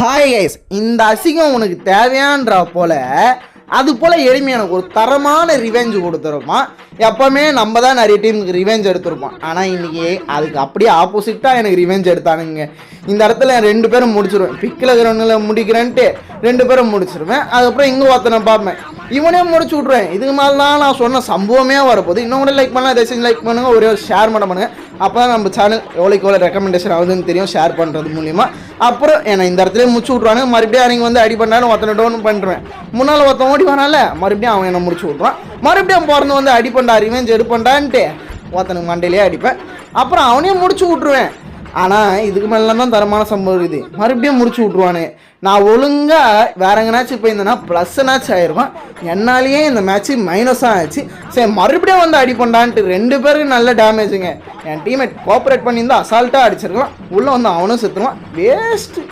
Hi guys, இந்த அசிங்கம் உனக்கு தேவையான்றா போல அது போல் எளிமை எனக்கு ஒரு தரமான ரிவெஞ்ச் கொடுத்துருப்பான். எப்போவுமே நம்ம தான் நிறைய டீமுக்கு ரிவெஞ்ச் எடுத்துருப்போம். ஆனால் இன்றைக்கி அதுக்கு அப்படியே ஆப்போசிட்டாக எனக்கு ரிவெஞ்ச் எடுத்தானுங்க. இந்த இடத்துல 2 பேரும் முடிச்சிடுவேன். பிக்கில் கிரௌண்டில் முடிக்கிறேன்ட்டு 2 பேரும் முடிச்சிருவேன். அதுக்கப்புறம் இங்கே ஒருத்தனை பார்ப்பேன், இவனே முடிச்சு விட்ருவேன். இதுக்கு மேலே தான் நான் சொன்ன சம்பவமே வரப்போகுது. இன்னும் கூட லைக் பண்ணலாம், தயவுசெஞ்சு லைக் பண்ணுங்கள், ஒரே ஒரு ஷேர் பண்ணுங்க. அப்போ தான் நம்ம சேனல் எவ்வளோ ரெக்கமெண்டேஷன் ஆகுதுன்னு தெரியும், ஷேர் பண்ணுறது மூலிமா. அப்புறம் என்னை இந்த இடத்துல முடிச்சு விட்ருவானு, மறுபடியும் அவங்க வந்து அடி பண்ணாலும் ஒருத்தனை டவுன் பண்ணுறேன். முன்னால் ஒருத்தன் ஓடி வரால, மறுபடியும் அவன் என்னை முடிச்சு விட்ருவான். மறுபடியும் பிறந்து வந்து அடி பண்ணா, ரிவெஞ்ச் எடுப்பண்டான்ட்டு ஒருத்தனுக்கு மண்டையிலே அடிப்பேன். அப்புறம் அவனையும் முடிச்சு விட்ருவேன். ஆனால் இதுக்கு மேலே தான் தரமான சம்பவம் இருக்குது. மறுபடியும் முடிச்சு விட்ருவானு. நான் ஒழுங்காக வேற எங்கேனாச்சும் போயிருந்தேன்னா ப்ளஸ்னாச்சும் ஆயிடுவான். என்னாலேயே இந்த மேட்ச்சு மைனஸாக ஆச்சு. சரி, மறுபடியும் வந்து அடி பண்ணான்ட்டு 2 பேருக்கு நல்ல டேமேஜுங்க. என் டீமை கோஆப்ரேட் பண்ணியிருந்தால் அசால்ட்டாக அடிச்சிருக்கலாம். உள்ளே வந்து அவனும் செத்துருவான். வேஸ்ட்டு.